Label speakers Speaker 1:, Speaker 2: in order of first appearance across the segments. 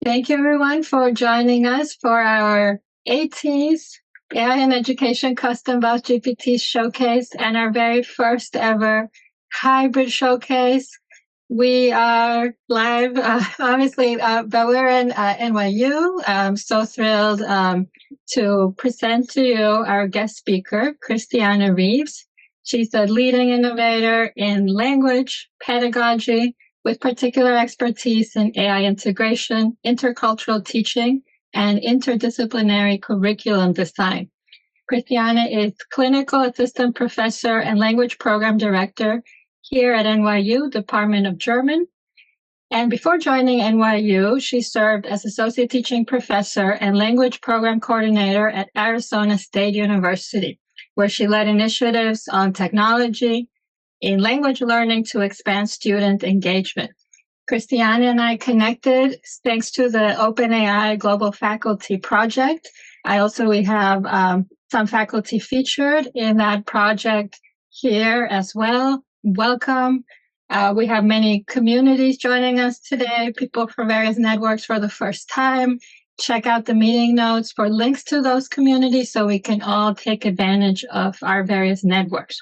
Speaker 1: Thank you, everyone, for joining us for our 18th AI in Education Custom Built GPT Showcase and our very first ever hybrid showcase. We are live, obviously, but we're in NYU. I'm so thrilled to present to you our guest speaker, Christiane Reves. She's a leading innovator in language, pedagogy, with particular expertise in AI integration, intercultural teaching, and interdisciplinary curriculum design. Christiane is clinical assistant professor and language program director here at NYU Department of German. And before joining NYU, she served as associate teaching professor and language program coordinator at Arizona State University, where she led initiatives on technology in language learning to expand student engagement. Christiane and I connected thanks to the OpenAI Global Faculty Project. We have some faculty featured in that project here as well. Welcome. We have many communities joining us today, people from various networks for the first time. Check out the meeting notes for links to those communities so we can all take advantage of our various networks.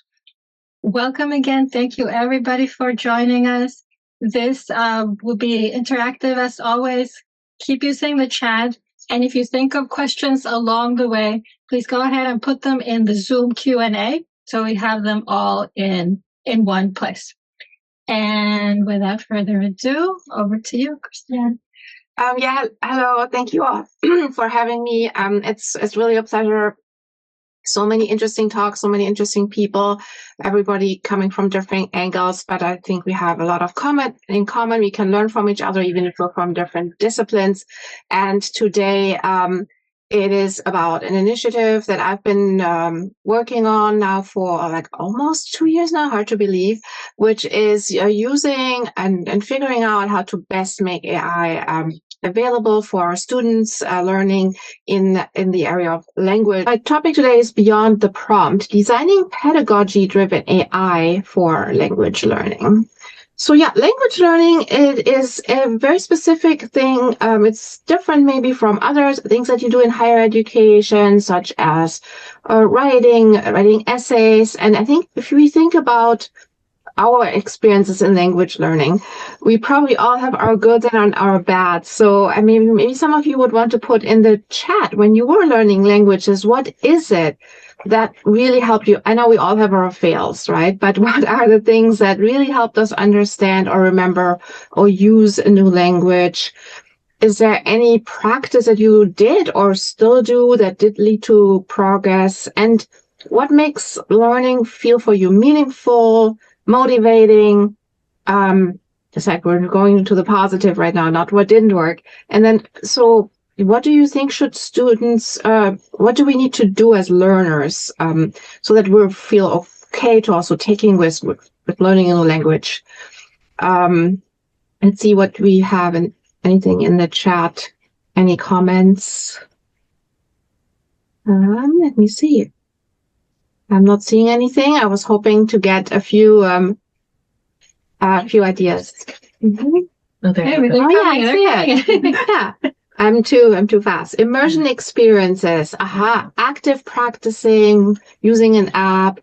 Speaker 1: Welcome again. Thank you, everybody, for joining us. This will be interactive as always. Keep using the chat. And if you think of questions along the way, please go ahead and put them in the Zoom Q&A so we have them all in one place. And without further ado, over to you, Christiane.
Speaker 2: Hello. Thank you all for having me. It's really a pleasure. So many interesting talks, so many interesting people, everybody coming from different angles, but I think we have a lot of in common. We can learn from each other, even if we're from different disciplines. And today, it is about an initiative that I've been working on now for like almost 2 years now, hard to believe, which is using and figuring out how to best make AI available for our students learning in the area of language. My topic today is Beyond the Prompt, designing pedagogy-driven AI for language learning. So language learning, it is a very specific thing. It's different maybe from others, things that you do in higher education, such as writing essays. And I think if we think about our experiences in language learning, we probably all have our goods and our bads. So I mean, maybe some of you would want to put in the chat, when you were learning languages, what is it that really helped you? I know we all have our fails, right? But what are the things that really helped us understand or remember or use a new language? Is there any practice that you did or still do that did lead to progress? And what makes learning feel for you meaningful, motivating? It's like we're going into the positive right now, not what didn't work. And then, so what do you think should students, what do we need to do as learners so that we feel okay to also taking with learning a new language? And see what we have and anything in the chat. Any comments? Let me see. I'm not seeing anything. I was hoping to get a few ideas.
Speaker 1: Mm-hmm.
Speaker 2: Okay. I see it. Yeah. I'm too fast. Immersion experiences. Active practicing, using an app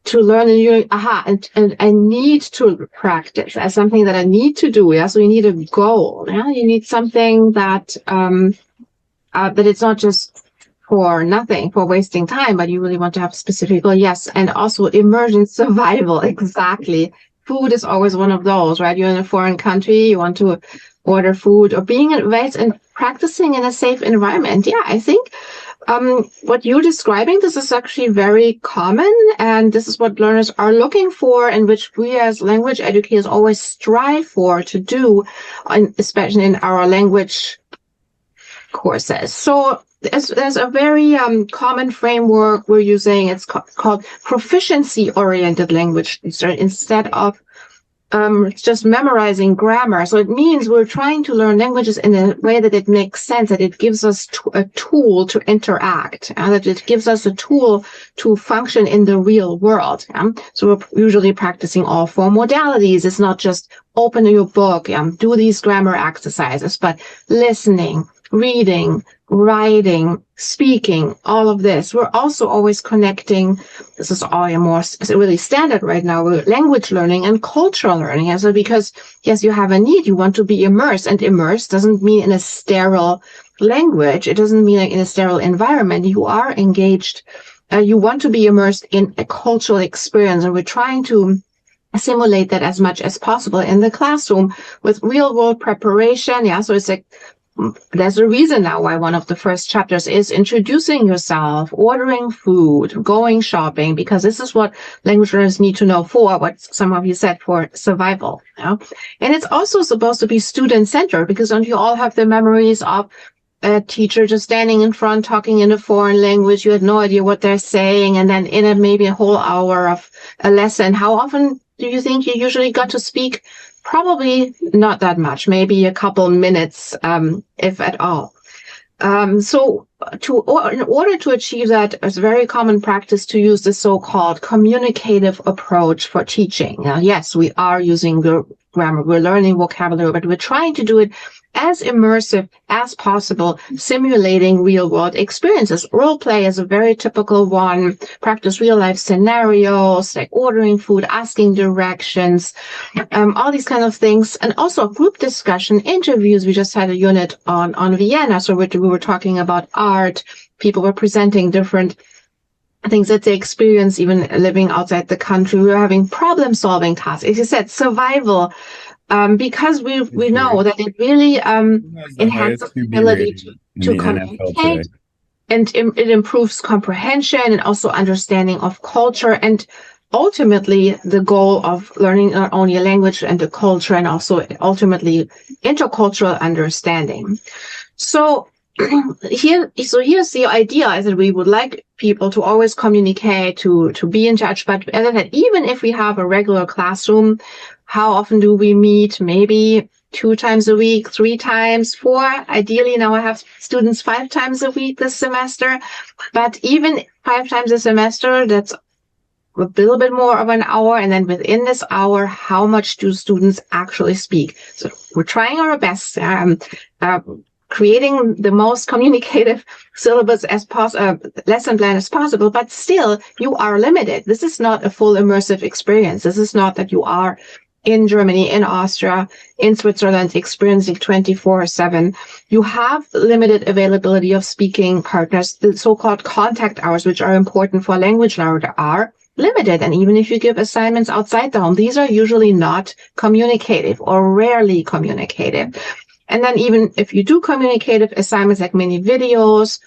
Speaker 2: to learn a new, and I need to practice as something that I need to do. Yeah. So you need a goal. Yeah. You need something that it's not just for nothing, for wasting time, but you really want to have specific goal. Yes. And also immersion survival. Exactly. Food is always one of those, right? You're in a foreign country, you want to order food, or being advanced and practicing in a safe environment. Yeah, I think what you're describing, this is actually very common, and this is what learners are looking for, and which we as language educators always strive for to do, especially in our language courses. So there's a very common framework we're using. It's called proficiency-oriented language instead of just memorizing grammar. So it means we're trying to learn languages in a way that it makes sense, that it gives us a tool to interact, and that it gives us a tool to function in the real world. So we're usually practicing all four modalities. It's not just open your book, do these grammar exercises, but listening, reading, writing, speaking, all of this. We're also always connecting. This is all more really standard right now with language learning and cultural learning. And so because, yes, you have a need, you want to be immersed, and immersed doesn't mean in a sterile language. It doesn't mean like in a sterile environment. You are engaged. You want to be immersed in a cultural experience, and we're trying to simulate that as much as possible in the classroom with real world preparation. Yeah. So it's like, there's a reason now why one of the first chapters is introducing yourself, ordering food, going shopping, because this is what language learners need to know for what some of you said, for survival. And it's also supposed to be student-centered, because don't you all have the memories of a teacher just standing in front talking in a foreign language? You had no idea what they're saying, and then in it maybe a whole hour of a lesson. How often do you think you usually got to speak? Probably not that much, maybe a couple minutes, if at all. So in order to achieve that, it's a very common practice to use the so-called communicative approach for teaching. Now, yes, we are using the grammar, we're learning vocabulary, but we're trying to do it as immersive as possible, simulating real-world experiences. Role play is a very typical one. Practice real-life scenarios like ordering food, asking directions, all these kind of things. And also group discussion, interviews. We just had a unit on Vienna, so we were talking about art. People were presenting different things that they experience even living outside the country. We were having problem-solving tasks. As you said, survival. Because we know that it really enhances the ability to communicate, and it improves comprehension and also understanding of culture, and ultimately the goal of learning not only a language and a culture, and also ultimately intercultural understanding. So here's the idea, is that we would like people to always communicate, to be in touch, but as I said, even if we have a regular classroom, how often do we meet? Maybe 2 times a week, 3 times, 4. Ideally, now I have students 5 times a week this semester. But even 5 times a semester, that's a little bit more of an hour. And then within this hour, how much do students actually speak? So we're trying our best, creating the most communicative syllabus as lesson plan as possible, but still you are limited. This is not a full immersive experience. This is not that you are in Germany, in Austria, in Switzerland, experiencing 24/7. You have limited availability of speaking partners. The so-called contact hours, which are important for language learners, are limited. And even if you give assignments outside the home, these are usually not communicative or rarely communicative. And then even if you do communicative assignments like mini videos,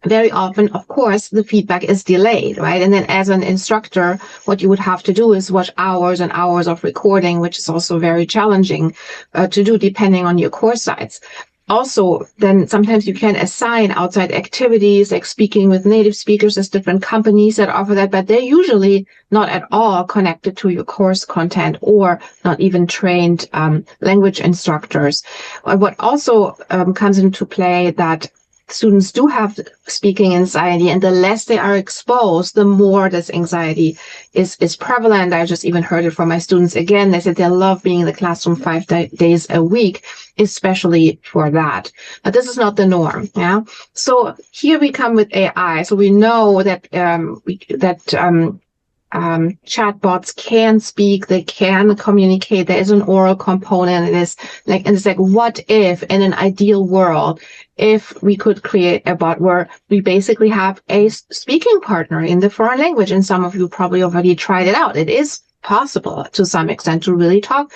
Speaker 2: very often, of course, the feedback is delayed, right? And then as an instructor, what you would have to do is watch hours and hours of recording, which is also very challenging to do depending on your course size. Also, then sometimes you can assign outside activities like speaking with native speakers. There's different companies that offer that, but they're usually not at all connected to your course content, or not even trained language instructors. What also comes into play, that students do have speaking anxiety, and the less they are exposed, the more this anxiety is prevalent. I just even heard it from my students again. They said they love being in the classroom 5 days a week, especially for that. But this is not the norm. Yeah. So here we come with AI. So we know that chatbots can speak, they can communicate. There is an oral component. It's like, what if in an ideal world, if we could create a bot where we basically have a speaking partner in the foreign language? And some of you probably already tried it out. It is possible to some extent to really talk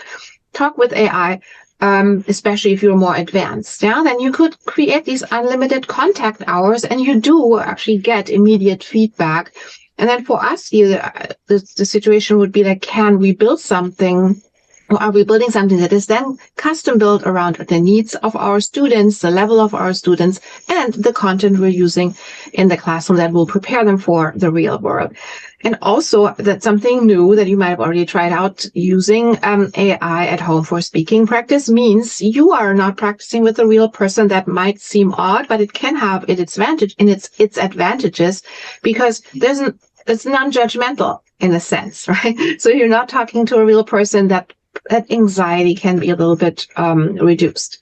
Speaker 2: with AI, especially if you're more advanced. Yeah, then you could create these unlimited contact hours, and you do actually get immediate feedback. And then for us, the situation would be like, can we build something Or are we building something that is then custom built around the needs of our students, the level of our students, and the content we're using in the classroom that will prepare them for the real world? And also, that's something new that you might have already tried out, using AI at home for speaking practice means you are not practicing with a real person. That might seem odd, but it can have its advantages, because it's non-judgmental in a sense, right? So you're not talking to a real person. That anxiety can be a little bit reduced.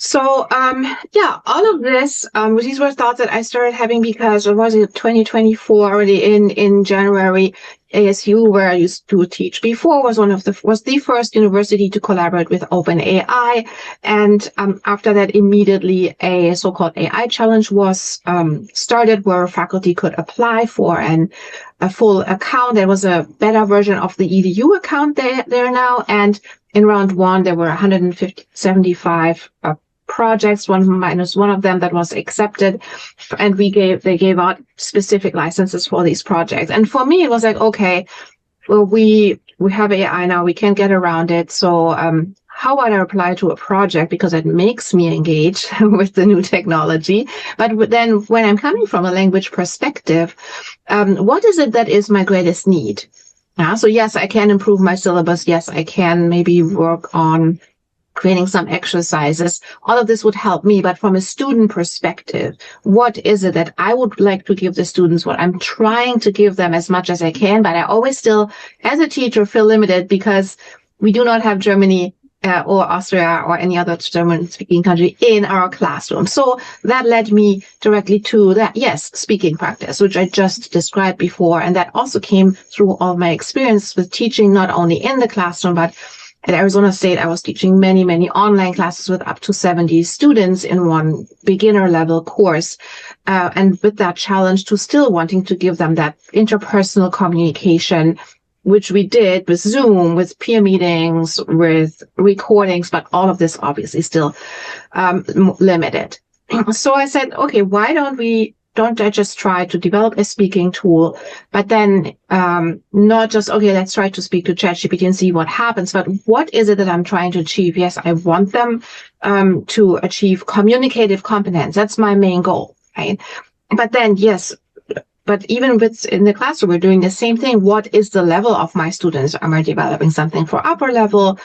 Speaker 2: So, all of this, these were thoughts that I started having because it was 2024, already in January. ASU, where I used to teach before, was the first university to collaborate with OpenAI. And after that, immediately a so-called AI challenge was started, where faculty could apply for a full account. There was a beta version of the EDU account there now. And in round one, there were 175 projects, minus one of them that was accepted, and they gave out specific licenses for these projects. And for me, it was like, okay, well, we have AI now, we can get around it. So how would I apply to a project, because it makes me engage with the new technology? But then when I'm coming from a language perspective, what is it that is my greatest need? So yes, I can improve my syllabus. Yes, I can maybe work on creating some exercises. All of this would help me. But from a student perspective, what is it that I would like to give the students? What I'm trying to give them as much as I can, but I always still, as a teacher, feel limited because we do not have Germany or Austria or any other German-speaking country in our classroom. So that led me directly to that, speaking practice, which I just described before. And that also came through all my experience with teaching, not only in the classroom, but at Arizona State, I was teaching many, many online classes with up to 70 students in one beginner level course. And with that challenge to still wanting to give them that interpersonal communication, which we did with Zoom, with peer meetings, with recordings, but all of this obviously still limited. So I said, okay, why don't I just try to develop a speaking tool, but then not just, okay, let's try to speak to ChatGPT and see what happens, but what is it that I'm trying to achieve? Yes, I want them to achieve communicative competence. That's my main goal, right? But then, but even in the classroom, we're doing the same thing. What is the level of my students? Am I developing something for upper level,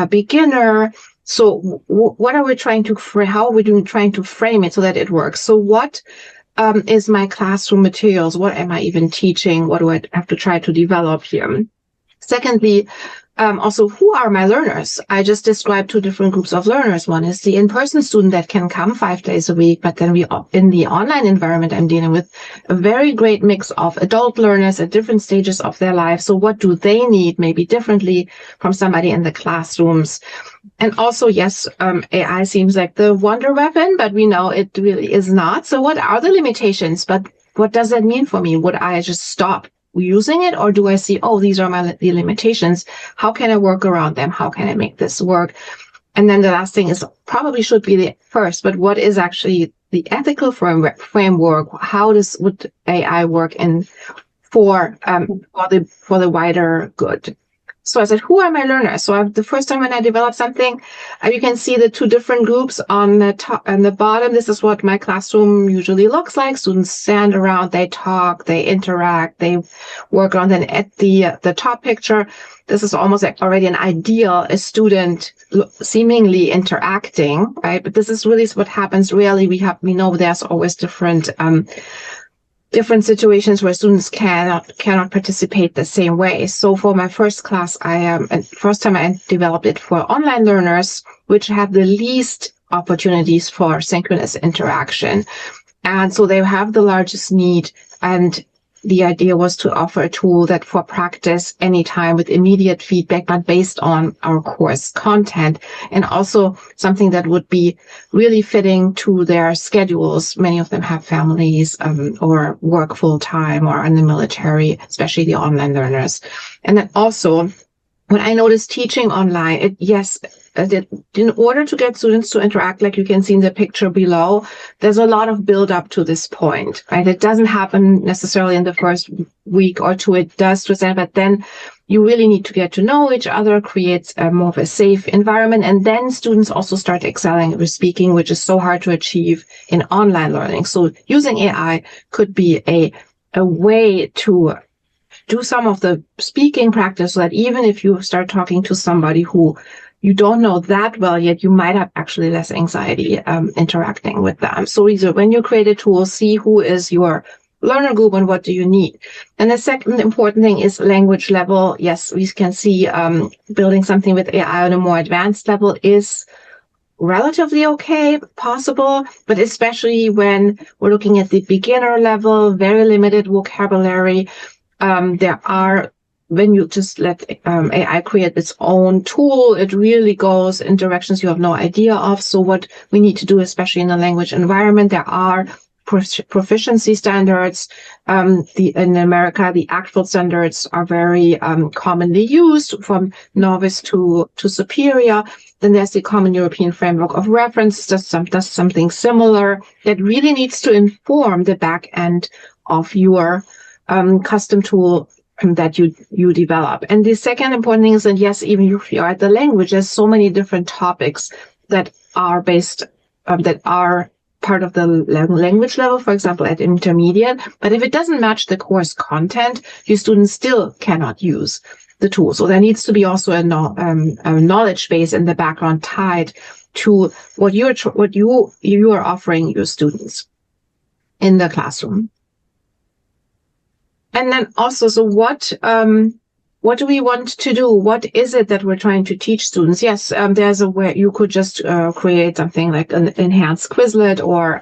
Speaker 2: beginner? So what are we trying to how are we trying to frame it so that it works? So what is my classroom materials? What am I even teaching? What do I have to try to develop here? Secondly, also, who are my learners? I just described two different groups of learners. One is the in-person student that can come 5 days a week, but then in the online environment, I'm dealing with a very great mix of adult learners at different stages of their life. So what do they need maybe differently from somebody in the classrooms? And also, yes, AI seems like the wonder weapon, but we know it really is not. So what are the limitations? But what does that mean for me? Would I just stop using it, or do I see, oh, these are the limitations? How can I work around them? How can I make this work? And then the last thing is probably should be the first, but what is actually the ethical framework? How would AI work for the wider good? So I said, who are my learners? So the first time when I developed something, you can see the two different groups on the top and the bottom. This is what my classroom usually looks like. Students stand around, they talk, they interact, they work on. Then at the top picture, this is almost like already an ideal, a student seemingly interacting, right? But this is really what happens. Really, we know there's always different situations where students cannot participate the same way. So for my first class, first time I developed it for online learners, which have the least opportunities for synchronous interaction. And so they have the largest need. And the idea was to offer a tool that for practice anytime with immediate feedback, but based on our course content, and also something that would be really fitting to their schedules. Many of them have families or work full time or in the military, especially the online learners. And then also, when I noticed teaching online, in order to get students to interact, like you can see in the picture below, there's a lot of build up to this point, right? It doesn't happen necessarily in the first week or two. It does present, but then you really need to get to know each other, create more of a safe environment. And then students also start excelling with speaking, which is so hard to achieve in online learning. So using AI could be a way to do some of the speaking practice so that even if you start talking to somebody who you don't know that well yet, you might have actually less anxiety interacting with them. So when you create a tool, see who is your learner group and what do you need. And the second important thing is language level. Yes, we can see building something with AI on a more advanced level is relatively okay, possible, but especially when we're looking at the beginner level, very limited vocabulary, when you just let AI create its own tool, it really goes in directions you have no idea of. So what we need to do, especially in the language environment, there are proficiency standards. In America, the actual standards are very commonly used from novice to superior. Then there's the Common European Framework of Reference, does something similar that really needs to inform the back end of your custom tool that you develop. And the second important thing is that, yes, even if you are at the language, there's so many different topics that are based, that are part of the language level, for example, at intermediate. But if it doesn't match the course content, your students still cannot use the tool. So there needs to be also a knowledge base in the background tied to what you are offering your students in the classroom. And then also, so what do we want to do? What is it that we're trying to teach students? Yes, there's a way you could just create something like an enhanced Quizlet or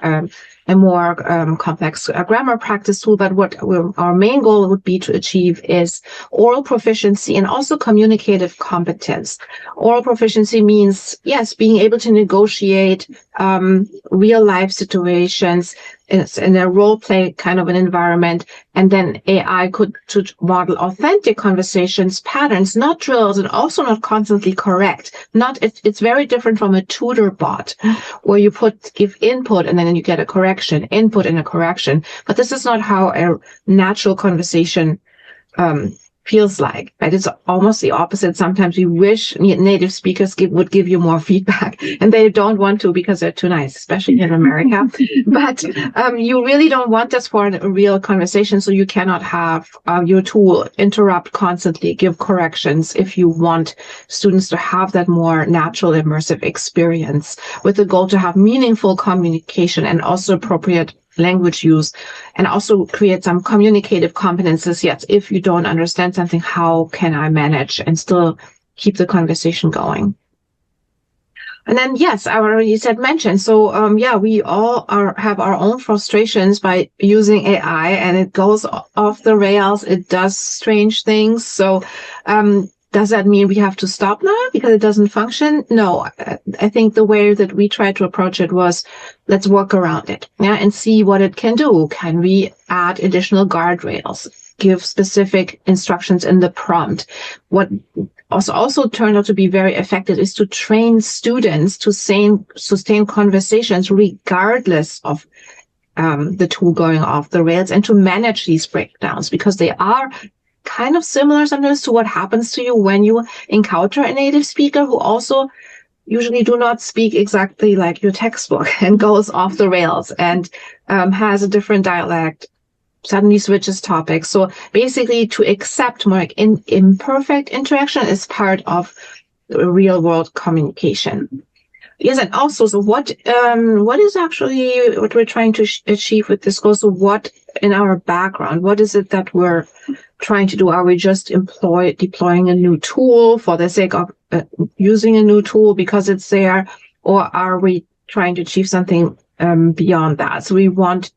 Speaker 2: a more complex grammar practice tool. But what our main goal would be to achieve is oral proficiency and also communicative competence. Oral proficiency means, yes, being able to negotiate real life situations in a role play kind of an environment. And then AI could model authentic conversations, patterns, not drills, and also not constantly correct. It's very different from a tutor bot where you give input and then you get a correction, input and a correction. But this is not how a natural conversation feels like, right? It's almost the opposite. Sometimes we wish native speakers would give you more feedback, and they don't want to because they're too nice, especially in America. But you really don't want this for a real conversation, so you cannot have your tool interrupt constantly, give corrections if you want students to have that more natural, immersive experience with the goal to have meaningful communication and also appropriate language use, and also create some communicative competences. Yes, if you don't understand something, how can I manage and still keep the conversation going? And then, yes, I already mentioned. So, we all have our own frustrations by using AI, and it goes off the rails. It does strange things. So, does that mean we have to stop now because it doesn't function? No, I think the way that we tried to approach it was, let's work around it, and see what it can do. Can we add additional guardrails, give specific instructions in the prompt? What also turned out to be very effective is to train students to sustain conversations regardless of the tool going off the rails, and to manage these breakdowns, because they are kind of similar sometimes to what happens to you when you encounter a native speaker who also usually do not speak exactly like your textbook and goes off the rails and has a different dialect, suddenly switches topics. So basically, to accept more imperfect interaction is part of real world communication. Yes, and also, so what is actually what we're trying to achieve with this goal? So what in our background, what is it that we're trying to do? Are we just deploying a new tool for the sake of using a new tool because it's there, or are we trying to achieve something beyond that? So we want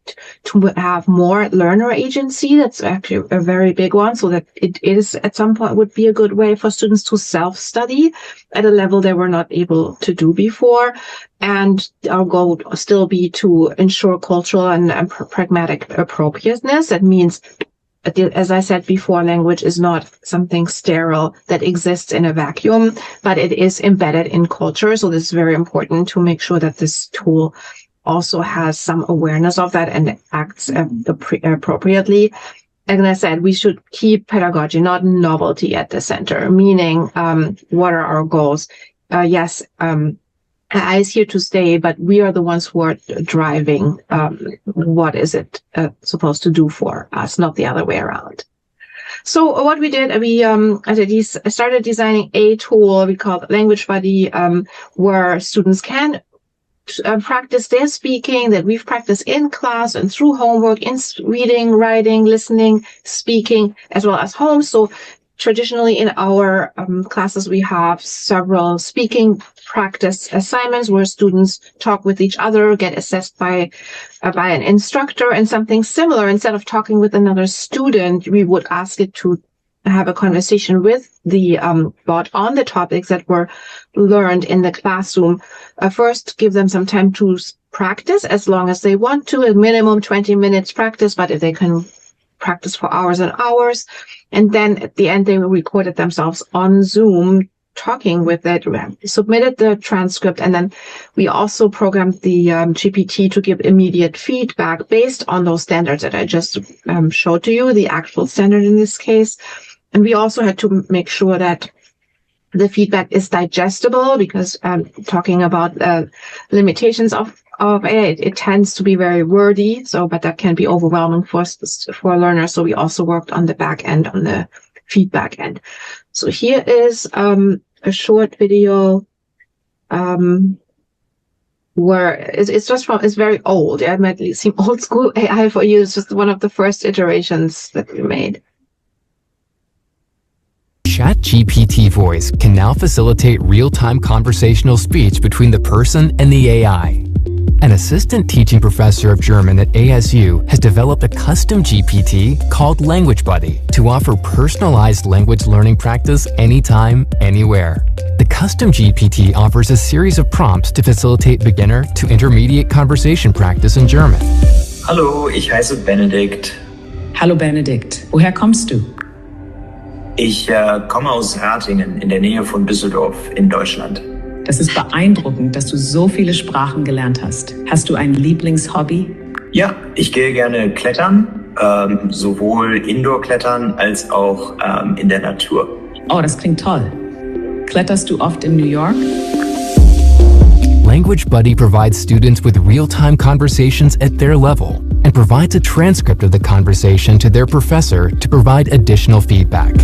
Speaker 2: to have more learner agency. That's actually a very big one, so that it is at some point would be a good way for students to self-study at a level they were not able to do before. And our goal would still be to ensure cultural and pragmatic appropriateness. That means, as I said before, language is not something sterile that exists in a vacuum, but it is embedded in culture. So this is very important to make sure that this tool also has some awareness of that and acts appropriately. as I said, we should keep pedagogy, not novelty, at the center, meaning what are our goals? Yes, AI is here to stay, but we are the ones who are driving what is it supposed to do for us, not the other way around. So what we did, I started designing a tool we called Language Buddy, where students can practice their speaking that we've practiced in class and through homework, in reading, writing, listening, speaking, as well as home. So traditionally in our classes, we have several speaking practice assignments where students talk with each other, get assessed by an instructor, and something similar. Instead of talking with another student, we would ask it to have a conversation with the bot on the topics that were learned in the classroom. First, give them some time to practice as long as they want to, a minimum 20 minutes practice, but if they can practice for hours and hours. And then at the end, they recorded themselves on Zoom talking with it, submitted the transcript, and then we also programmed the GPT to give immediate feedback based on those standards that I just showed to you, the actual standard in this case. And we also had to make sure that the feedback is digestible, because talking about limitations of AI, it tends to be very wordy. But that can be overwhelming for learners. So we also worked on the back end, on the feedback end. So here is a short video where it's very old. It might seem old school AI for you. It's just one of the first iterations that we made.
Speaker 3: ChatGPT Voice can now facilitate real-time conversational speech between the person and the AI. An assistant teaching professor of German at ASU has developed a custom GPT called Language Buddy to offer personalized language learning practice anytime, anywhere. The custom GPT offers a series of prompts to facilitate beginner to intermediate conversation practice in German.
Speaker 4: Hallo, ich heiße Benedikt.
Speaker 5: Hallo Benedikt, woher kommst du?
Speaker 4: Ich komme aus Ratingen in der Nähe von Düsseldorf in Deutschland.
Speaker 5: Das ist beeindruckend, dass du so viele Sprachen gelernt hast. Hast du ein Lieblingshobby?
Speaker 4: Ja, ich gehe gerne klettern, sowohl Indoor-Klettern als auch in der Natur.
Speaker 5: Oh, das klingt toll. Kletterst du oft in New York?
Speaker 3: Language Buddy provides students with real-time conversations at their level and provides a transcript of the conversation to their professor to provide additional feedback.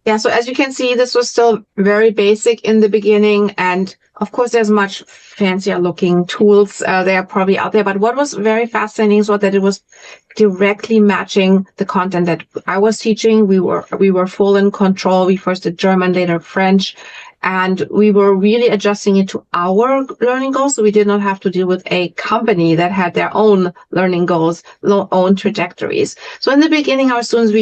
Speaker 2: Yeah, so as you can see, this was still very basic in the beginning. And of course, there's much fancier looking tools. They are probably out there. But what was very fascinating was that it was directly matching the content that I was teaching. We were full in control. We first did German, later French. And we were really adjusting it to our learning goals. So we did not have to deal with a company that had their own learning goals, their own trajectories. So in the beginning, our students,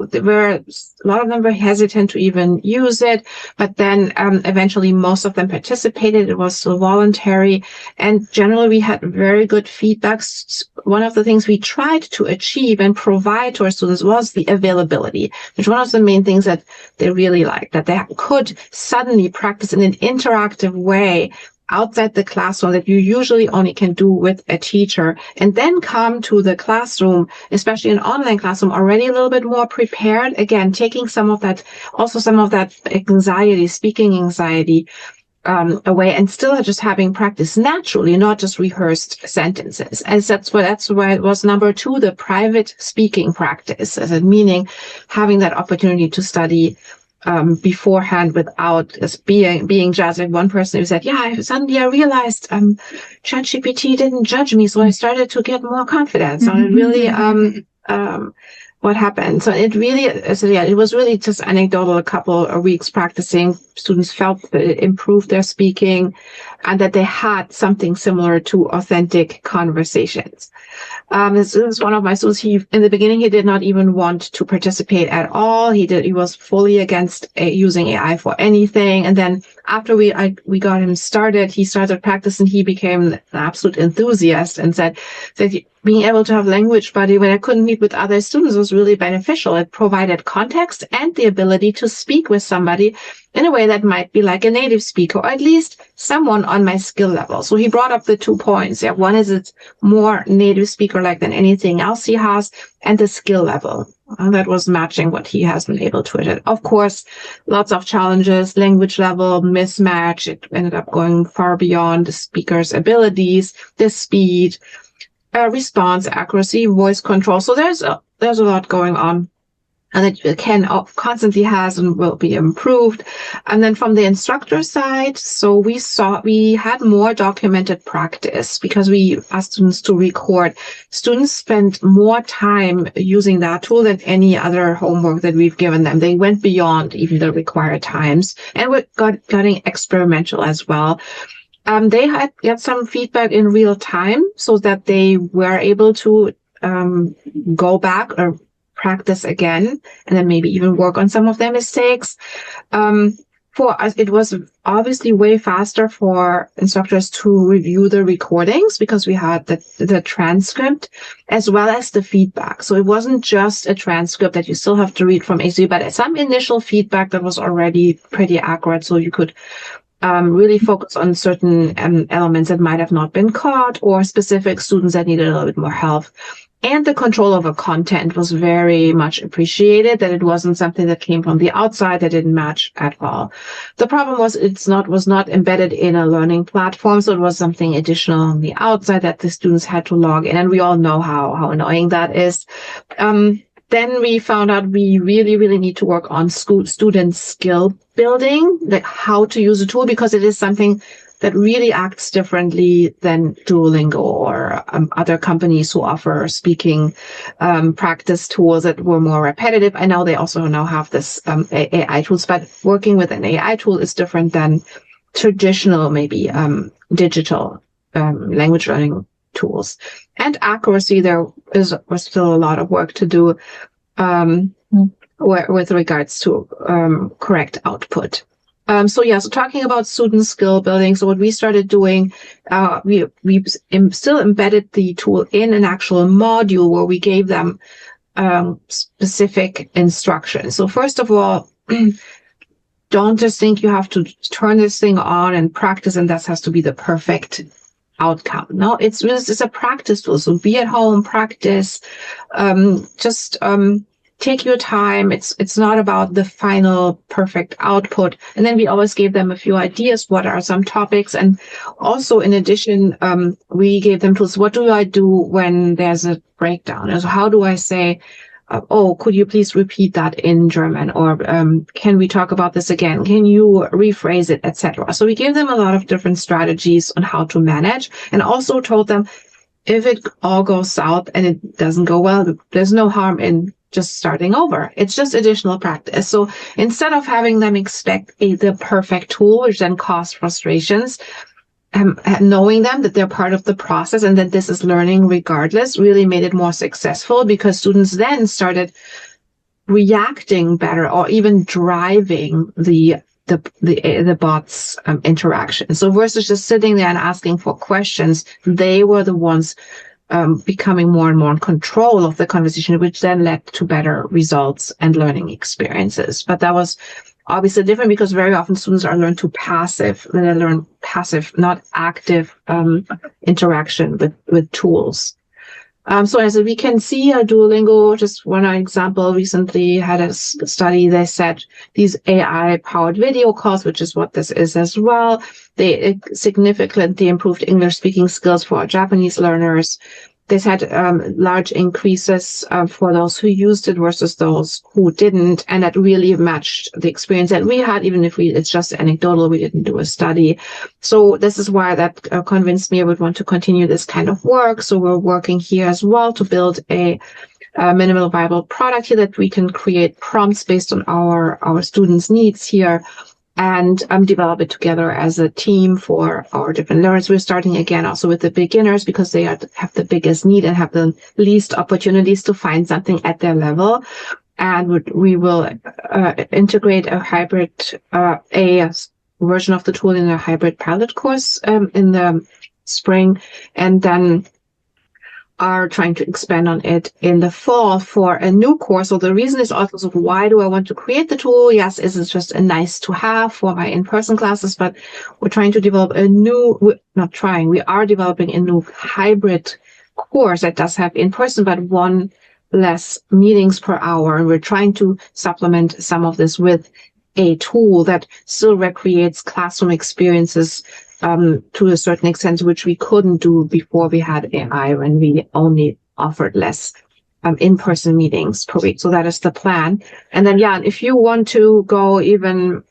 Speaker 2: a lot of them were hesitant to even use it, but then eventually most of them participated. It was still voluntary, and generally we had very good feedbacks. One of the things we tried to achieve and provide to our students was the availability, which one of the main things that they really liked, that they could suddenly practice in an interactive way outside the classroom that you usually only can do with a teacher, and then come to the classroom, especially an online classroom, already a little bit more prepared. Again, taking some of that anxiety, speaking anxiety, away, and still just having practice naturally, not just rehearsed sentences. And that's why it was number 2, the private speaking practice, meaning having that opportunity to study beforehand without being judged. Like one person who said, suddenly I realized ChatGPT didn't judge me, so I started to get more confidence. So it really what happened. So it really, it was really just anecdotal. A couple of weeks practicing, students felt that it improved their speaking and that they had something similar to authentic conversations. This is one of my students. In the beginning, he did not even want to participate at all. He was fully against using AI for anything. And then after we got him started, he started practicing. He became an absolute enthusiast and said that being able to have Language Buddy when I couldn't meet with other students was really beneficial. It provided context and the ability to speak with somebody in a way that might be like a native speaker, or at least someone on my skill level. So he brought up the 2 points. Yeah, one is it's more native speaker-like than anything else he has, and the skill level. That was matching what he has been able to achieve. Of course, lots of challenges, language level, mismatch. It ended up going far beyond the speaker's abilities, the speed, response accuracy, voice control. So there's a lot going on. And it constantly has and will be improved. And then from the instructor side, so we had more documented practice because we asked students to record. Students spent more time using that tool than any other homework that we've given them. They went beyond even the required times, and we're getting experimental as well. They had some feedback in real time so that they were able to go back or practice again, and then maybe even work on some of their mistakes. For us, it was obviously way faster for instructors to review the recordings because we had the transcript as well as the feedback. So it wasn't just a transcript that you still have to read from ASU, but some initial feedback that was already pretty accurate. So you could really focus on certain elements that might have not been caught, or specific students that needed a little bit more help. And the control over content was very much appreciated, that it wasn't something that came from the outside that didn't match at all. The problem was was not embedded in a learning platform, so it was something additional on the outside that the students had to log in, and we all know how annoying that is. Then we found out we really, really need to work on student skill building, like how to use a tool, because it is something that really acts differently than Duolingo or other companies who offer speaking practice tools that were more repetitive. I know they also now have this AI tools, but working with an AI tool is different than traditional, maybe digital language learning tools. And accuracy, there was still a lot of work to do with regards to correct output. So talking about student skill building. So what we started doing, we still embedded the tool in an actual module where we gave them specific instructions. So first of all, don't just think you have to turn this thing on and practice, and that has to be the perfect outcome. No, it's a practice tool. So be at home, practice, take your time. It's not about the final perfect output. And then we always gave them a few ideas. What are some topics? And also, in addition, we gave them tools. What do I do when there's a breakdown? So how do I say, could you please repeat that in German? Or can we talk about this again? Can you rephrase it, etc.? So we gave them a lot of different strategies on how to manage, and also told them if it all goes south and it doesn't go well, there's no harm in just starting over. It's just additional practice. So instead of having them expect the perfect tool, which then causes frustrations, knowing them that they're part of the process and that this is learning regardless really made it more successful, because students then started reacting better or even driving the bots interaction. So versus just sitting there and asking for questions, they were the ones becoming more and more in control of the conversation, which then led to better results and learning experiences. But that was obviously different because very often students are learn passive, not active interaction with tools. So as we can see, Duolingo, just one example, recently had a study. They said these AI-powered video calls, which is what this is as well, they significantly improved English-speaking skills for Japanese learners. They had large increases for those who used it versus those who didn't, and that really matched the experience that we had, even if it's just anecdotal, we didn't do a study. So this is why that convinced me I would want to continue this kind of work. So we're working here as well to build a minimal viable product here that we can create prompts based on our students' needs here, and develop it together as a team for our different learners. We're starting again also with the beginners because they have the biggest need and have the least opportunities to find something at their level. And we will integrate a hybrid, a version of the tool in a hybrid pilot course in the spring. And then are trying to expand on it in the fall for a new course. So the reason is also, so why do I want to create the tool? Yes, it's just a nice to have for my in-person classes, but we're trying to develop we are developing a new hybrid course that does have in-person, but one less meetings per hour. And we're trying to supplement some of this with a tool that still recreates classroom experiences to a certain extent, which we couldn't do before we had AI, when we only offered less in-person meetings per week. So that is the plan. And then, if you want to go even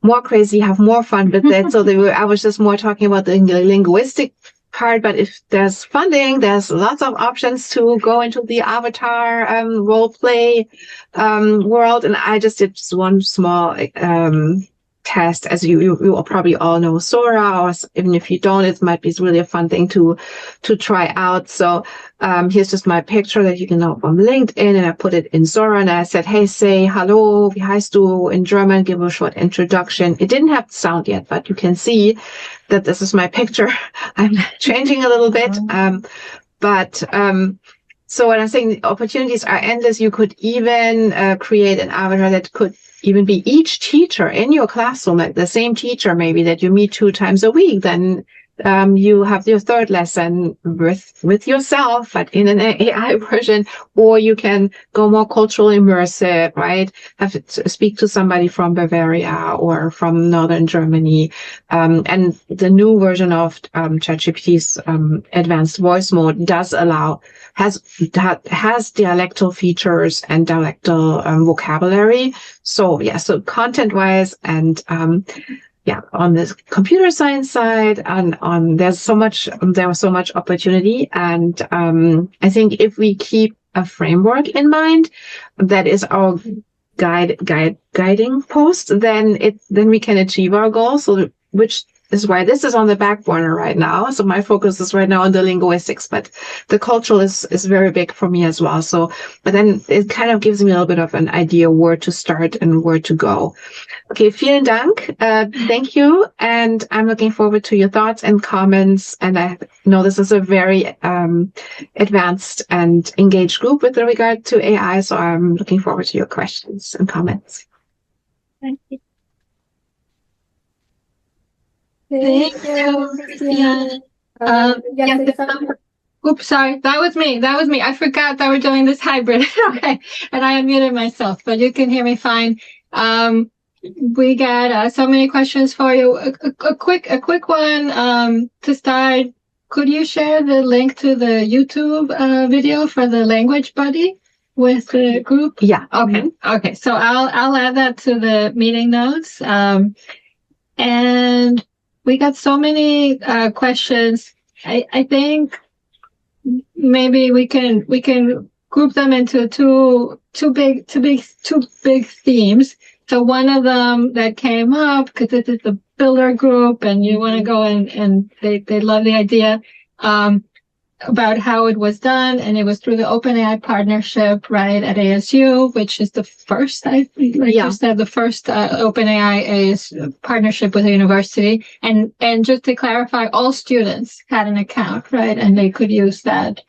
Speaker 2: more crazy, have more fun with it. So I was just more talking about the linguistic part, but if there's funding, there's lots of options to go into the avatar role play world. And I just did one small test, as you probably all know Sora, or even if you don't, it might be really a fun thing to try out. So here's just my picture that you can know from LinkedIn, and I put it in Sora, and I said, hey, say hello, wie heißt du in German, give a short introduction. It didn't have sound yet, but you can see that this is my picture. I'm changing a little bit. So when I'm saying the opportunities are endless, you could even create an avatar that could even be each teacher in your classroom, like the same teacher maybe that you meet 2 times a week. Then you have your third lesson with yourself, but in an AI version, or you can go more culturally immersive, right? Have to speak to somebody from Bavaria or from Northern Germany. And the new version of ChatGPT's advanced voice mode does has dialectal features and dialectal vocabulary. So content wise and on the computer science side, there was so much opportunity. And I think if we keep a framework in mind, that is our guiding post, then we can achieve our goals. So which is why this is on the back burner right now. So my focus is right now on the linguistics, but the cultural is very big for me as well. So, but then it kind of gives me a little bit of an idea where to start and where to go. Okay, vielen Dank. Thank you. And I'm looking forward to your thoughts and comments. And I know this is a very advanced and engaged group with regard to AI. So I'm looking forward to your questions and comments.
Speaker 1: Thank you. Thank you, Christiane. Oops, sorry. That was me. I forgot that we're doing this hybrid. Okay. And I unmuted myself, but you can hear me fine. We got so many questions for you. A quick one to start. Could you share the link to the YouTube video for the language buddy with the group?
Speaker 2: Yeah.
Speaker 1: Okay. Mm-hmm. Okay. So I'll add that to the meeting notes. And we got so many questions. I think maybe we can group them into two big themes. So one of them that came up, because this is the builder group, and you want to go and they love the idea about how it was done, and it was through the OpenAI partnership, right, at ASU, which is the first, you said, the first OpenAI partnership with a university. And just to clarify, all students had an account, right, and they could use that.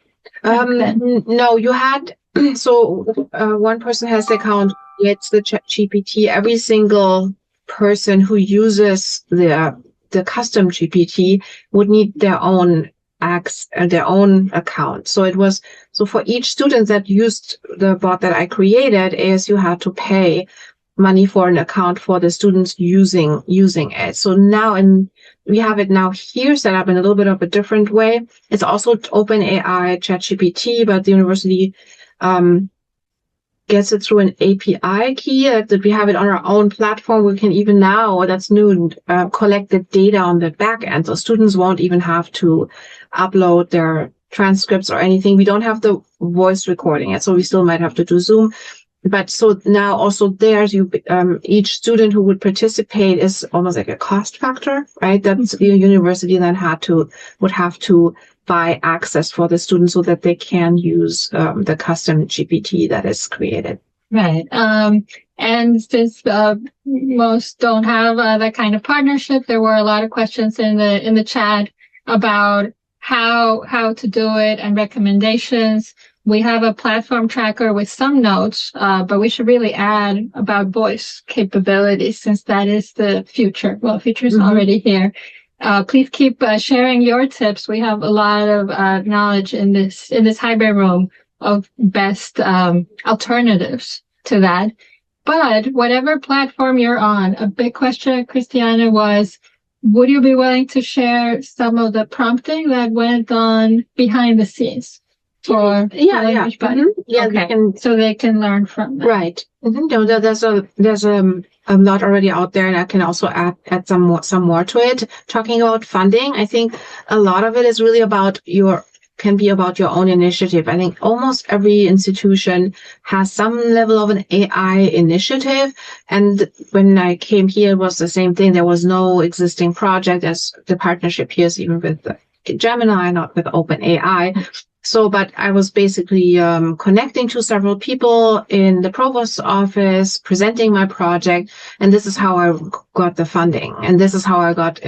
Speaker 2: No, you had, so one person has the account, gets the ChatGPT. Every single person who uses the custom GPT would need their own account. So for each student that used the bot that I created, ASU had to pay money for an account for the students using it. So now we have it now here set up in a little bit of a different way. It's also OpenAI ChatGPT, but the university gets it through an API key that we have it on our own platform. We can even now, that's new, collect the data on the back end. So students won't even have to upload their transcripts or anything. We don't have the voice recording yet, so we still might have to do Zoom. But so now also there's each student who would participate is almost like a cost factor, right? That's the university then would have to buy access for the students so that they can use the custom GPT that is created.
Speaker 1: Right. And since most don't have that kind of partnership, there were a lot of questions in the chat about how to do it and recommendations. We have a platform tracker with some notes, but we should really add about voice capabilities since that is the future. Well, future is already here. Please keep sharing your tips. We have a lot of knowledge in this hybrid room of best alternatives to that. But whatever platform you're on, a big question, Christiane, was, would you be willing to share some of the prompting that went on behind the scenes for language body?
Speaker 2: Yeah,
Speaker 1: okay. So they can learn from that.
Speaker 2: Right. No, there's a lot already out there, and I can also add some more to it. Talking about funding, I think a lot of it is really can be about your own initiative. I think almost every institution has some level of an AI initiative. And when I came here, it was the same thing. There was no existing project, as the partnership here is even with Gemini, not with OpenAI. So, but I was basically connecting to several people in the provost's office, presenting my project, and this is how I got the funding. And this is how I got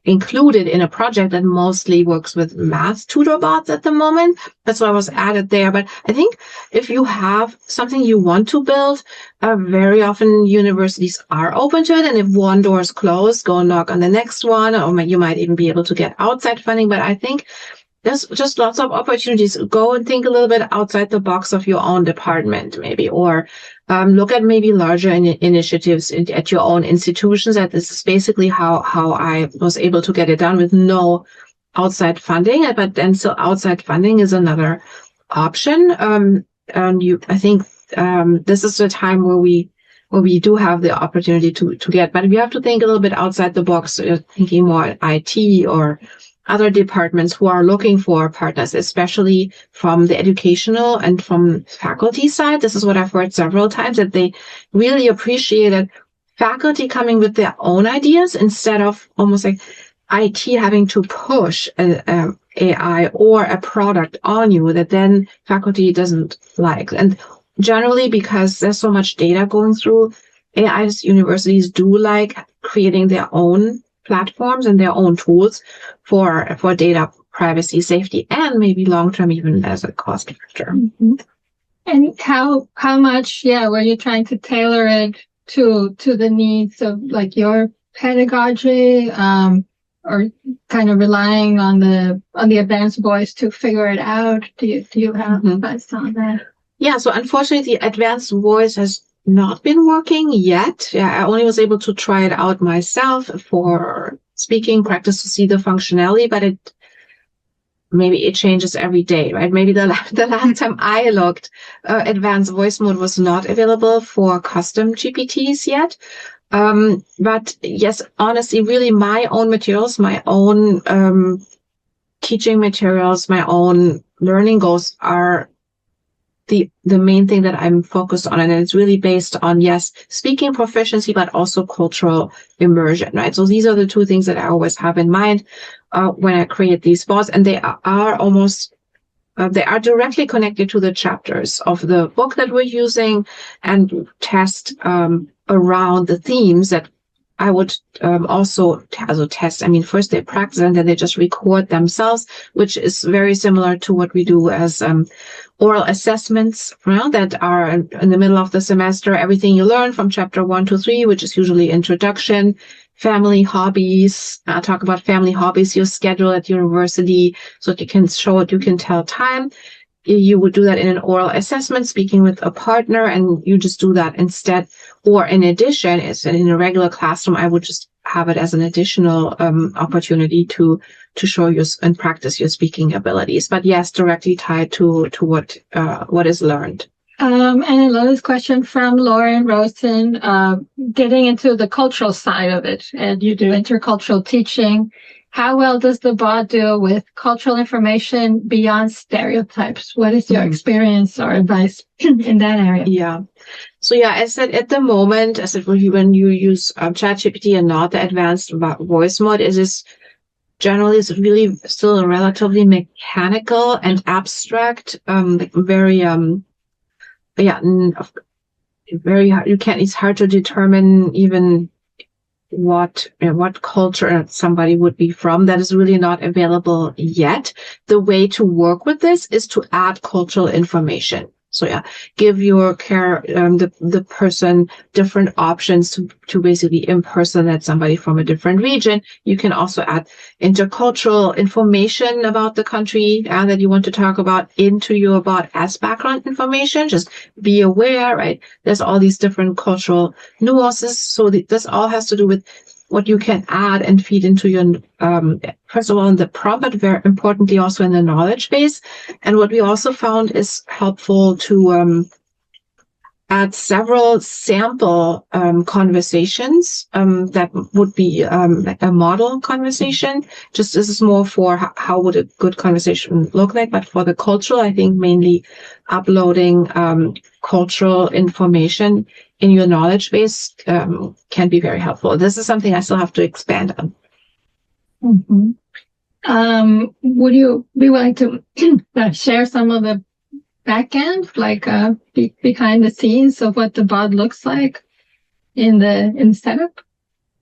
Speaker 2: included in a project that mostly works with math tutor bots at the moment. That's why I was added there. But I think if you have something you want to build, very often universities are open to it. And if one door is closed, go knock on the next one, or you might even be able to get outside funding. But I think there's just lots of opportunities. Go and think a little bit outside the box of your own department, maybe, or look at maybe larger initiatives at your own institutions. That this is basically how I was able to get it done with no outside funding. But then still outside funding is another option. I think this is the time where we do have the opportunity to get, but we have to think a little bit outside the box, thinking more IT or other departments who are looking for partners, especially from the educational and from faculty side. This is what I've heard several times, that they really appreciated faculty coming with their own ideas instead of almost like IT having to push an AI or a product on you that then faculty doesn't like. And generally, because there's so much data going through, AI's universities do like creating their own platforms and their own tools for data privacy, safety, and maybe long-term even as a cost factor.
Speaker 1: Mm-hmm. And how much, were you trying to tailor it to the needs of like your pedagogy, or kind of relying on the advanced voice to figure it out? Do you have advice on that?
Speaker 2: Yeah, so unfortunately, the advanced voice has not been working yet. I only was able to try it out myself for speaking practice to see the functionality, but maybe it changes every day, right? Maybe the last time I looked, advanced voice mode was not available for custom GPTs yet. But yes, honestly, really my own materials, my own teaching materials, my own learning goals are the main thing that I'm focused on. And it's really based on, yes, speaking proficiency, but also cultural immersion, right? So these are the two things that I always have in mind when I create these bots. And they are they are directly connected to the chapters of the book that we're using, and test around the themes that I would also test. I mean, first they practice and then they just record themselves, which is very similar to what we do as oral assessments that are in the middle of the semester. Everything you learn from chapter 1 to 3, which is usually introduction, family hobbies, talk about family hobbies, your schedule at university, so that you can show it, you can tell time. You would do that in an oral assessment, speaking with a partner, and you just do that instead. Or in addition, it's in a regular classroom, I would just have it as an additional opportunity to show you and practice your speaking abilities. But yes, directly tied to what is learned.
Speaker 1: And I love this question from Lauren Rosen, getting into the cultural side of it. And you do intercultural teaching. How well does the bot deal with cultural information beyond stereotypes? What is your experience or advice in that area?
Speaker 2: Yeah. So yeah, I said at the moment, when you use ChatGPT and not the advanced voice mode, generally it's really still a relatively mechanical and abstract, very hard. It's hard to determine even what culture somebody would be from. That is really not available yet. The way to work with this is to add cultural information. So yeah, give your the person different options to basically impersonate somebody from a different region. You can also add intercultural information about the country that you want to talk about into your bot as background information. Just be aware, right? There's all these different cultural nuances. So this all has to do with what you can add and feed into your, first of all, in the prompt, but very importantly also in the knowledge base. And what we also found is helpful to add several sample conversations that would be like a model conversation. Just this is more for how would a good conversation look like, but for the cultural, I think mainly uploading cultural information in your knowledge base can be very helpful. This is something I still have to expand on.
Speaker 1: Mm-hmm. Would you be willing to share some of the back end, like behind the scenes of what the bot looks like in the setup,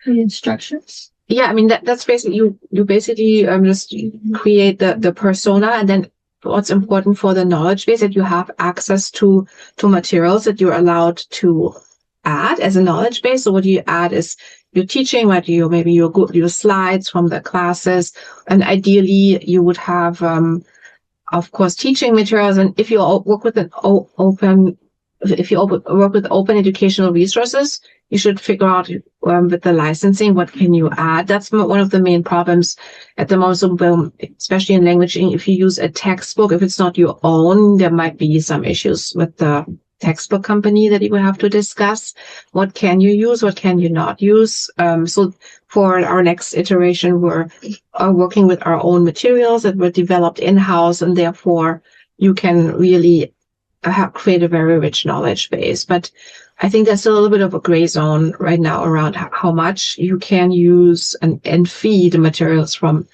Speaker 1: the instructions?
Speaker 2: Yeah, I mean that's basically you basically just create the persona, and then what's important for the knowledge base that you have access to materials that you're allowed to add as a knowledge base. So what you add is your teaching, maybe your slides from the classes, and ideally you would have of course teaching materials. And if you work with open educational resources, you should figure out with the licensing, what can you add? That's one of the main problems at the moment, especially in languaging. If you use a textbook, if it's not your own, there might be some issues with the textbook company that you will have to discuss. What can you use? What can you not use? So for our next iteration, we're working with our own materials that were developed in-house, and therefore you can really create a very rich knowledge base. But I think there's still a little bit of a gray zone right now around how much you can use and feed materials from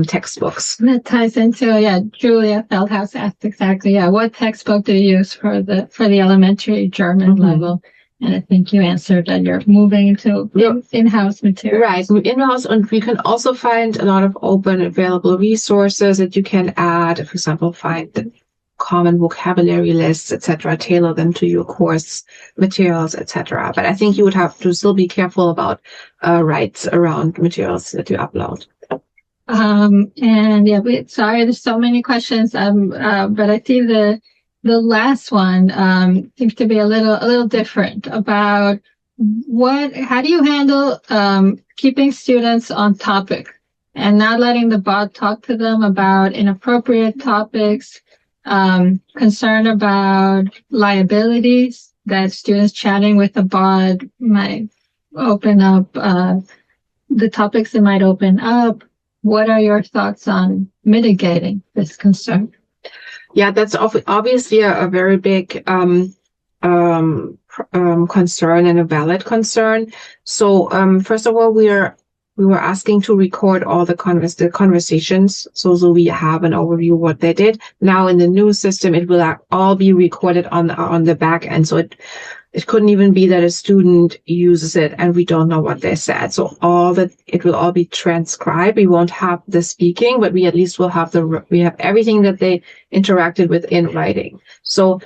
Speaker 2: textbooks.
Speaker 1: That ties into, Julia Feldhaus asked exactly, what textbook do you use for the elementary German level? And I think you answered that you're moving to in-house materials.
Speaker 2: Right, in-house, and we can also find a lot of open available resources that you can add. For example, find the common vocabulary lists, etc., tailor them to your course materials, etc. But I think you would have to still be careful about rights around materials that you upload.
Speaker 1: Sorry, there's so many questions. But I see the last one seems to be a little different about how do you handle keeping students on topic and not letting the bot talk to them about inappropriate topics, concern about liabilities that students chatting with the bot might open up, the topics it might open up. What are your thoughts on mitigating this concern?
Speaker 2: Yeah, that's obviously a very big concern and a valid concern. So first of all, we were asking to record all the conversations, so we have an overview of what they did. Now in the new system, it will all be recorded on the back end. So it couldn't even be that a student uses it and we don't know what they said. So it will all be transcribed. We won't have the speaking, but we at least will have we have everything that they interacted with in writing. So,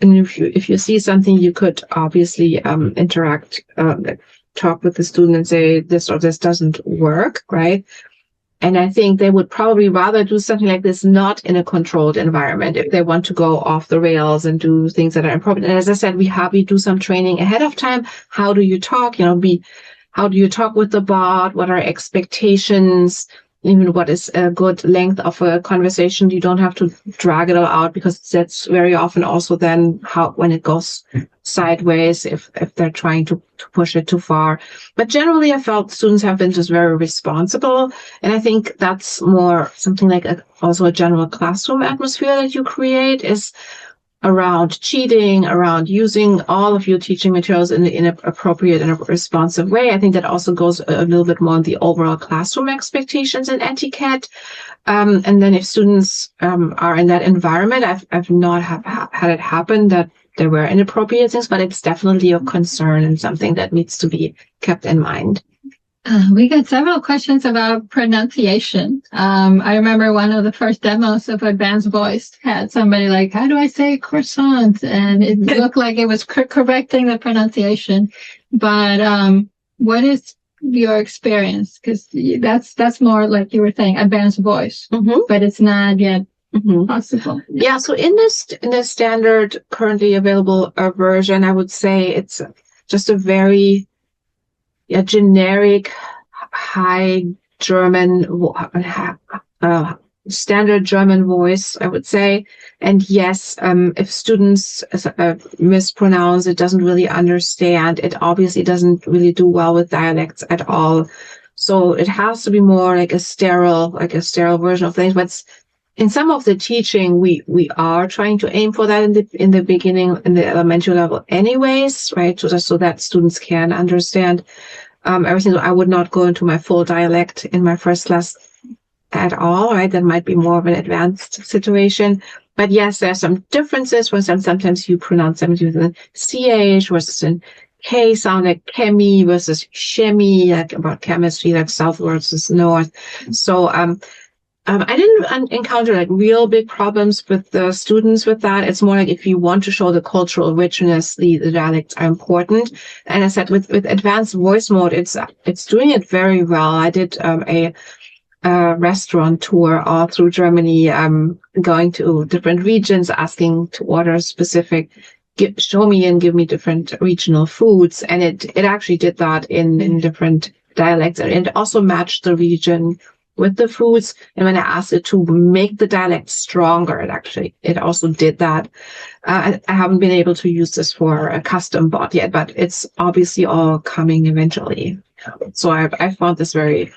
Speaker 2: and if you see something, you could obviously talk with the student and say this or this doesn't work, right? And I think they would probably rather do something like this not in a controlled environment if they want to go off the rails and do things that are inappropriate. And as I said, we do some training ahead of time. How do you talk? How do you talk with the bot? What are expectations? Even what is a good length of a conversation? You don't have to drag it all out, because that's very often also then when it goes sideways, if they're trying to push it too far. But generally, I felt students have been just very responsible. And I think that's more something like also a general classroom atmosphere that you create is around cheating, around using all of your teaching materials in an appropriate and a responsive way. I think that also goes a little bit more on the overall classroom expectations and etiquette. And then if students are in that environment, I've not had it happen that there were inappropriate things, but it's definitely a concern and something that needs to be kept in mind.
Speaker 1: We got several questions about pronunciation. I remember one of the first demos of Advanced Voice had somebody like, how do I say croissant? And it looked like it was correcting the pronunciation. But what is your experience? Because that's more like you were saying, Advanced Voice, but it's not yet possible.
Speaker 2: Yeah, so in the standard currently available version, I would say it's just a very generic, high German, standard German voice, I would say. And yes, if students mispronounce, it doesn't really understand. It obviously doesn't really do well with dialects at all. So it has to be more like a sterile version of things. But in some of the teaching, we are trying to aim for that in the beginning, in the elementary level anyways, right? So that students can understand everything. So I would not go into my full dialect in my first class at all, right? That might be more of an advanced situation. But yes, there are some differences. For example, sometimes you pronounce them with a CH versus an K sound, like chemi versus chemie, like about chemistry, like south versus north. So I didn't encounter like real big problems with the students with that. It's more like if you want to show the cultural richness, the dialects are important. And I said with advanced voice mode, it's doing it very well. I did a restaurant tour all through Germany, going to different regions, asking to order specific, show me and give me different regional foods. And it actually did that in different dialects, and it also matched the region with the foods. And when I asked it to make the dialect stronger, it also did that. I haven't been able to use this for a custom bot yet, but it's obviously all coming eventually. So I found this very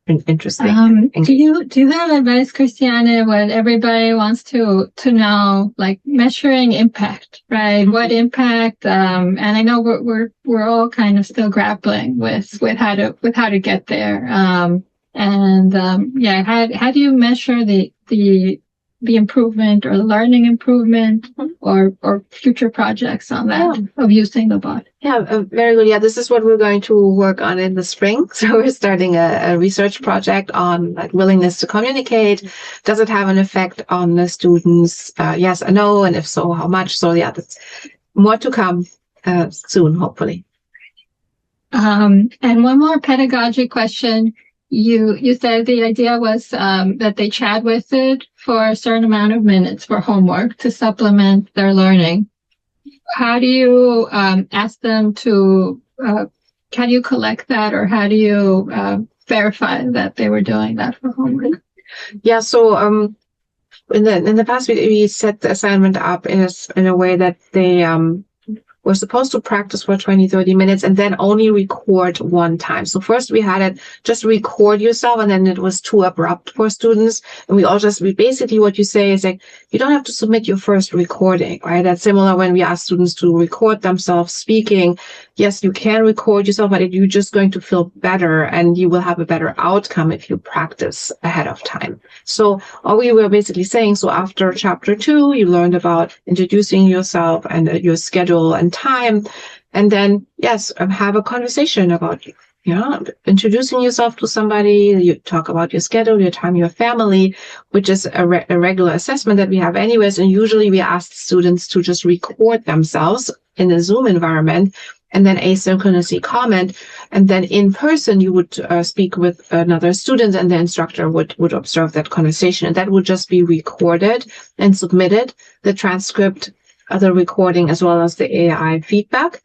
Speaker 2: interesting.
Speaker 1: Do you have advice, Christiane, what everybody wants to know, like measuring impact, right? What impact? And I know we're all kind of still grappling with how to get there. How do you measure the improvement or the learning improvement or future projects on that of using the bot?
Speaker 2: Yeah, very good. Yeah, this is what we're going to work on in the spring. So we're starting a research project on like willingness to communicate. Does it have an effect on the students? Yes or no? And if so, how much? So yeah, that's more to come soon, hopefully.
Speaker 1: And one more pedagogy question. You said the idea was that they chat with it for a certain amount of minutes for homework to supplement their learning. How do you ask them to, how do you collect that, or how do you verify that they were doing that for homework?
Speaker 2: Yeah, so in the past we set the assignment up in a way that they we're supposed to practice for 20-30 minutes and then only record one time. So first we had it just record yourself, and then it was too abrupt for students. And we basically what you say is like, you don't have to submit your first recording, right? That's similar when we ask students to record themselves speaking. Yes, you can record yourself, but you're just going to feel better and you will have a better outcome if you practice ahead of time. So all we were basically saying, so after chapter 2, you learned about introducing yourself and your schedule and time. And then, yes, have a conversation about, introducing yourself to somebody. You talk about your schedule, your time, your family, which is a regular assessment that we have anyways. And usually we ask students to just record themselves in a Zoom environment and then asynchronously comment. And then in person, you would speak with another student, and the instructor would observe that conversation. And that would just be recorded and submitted, the transcript, the recording, as well as the AI feedback.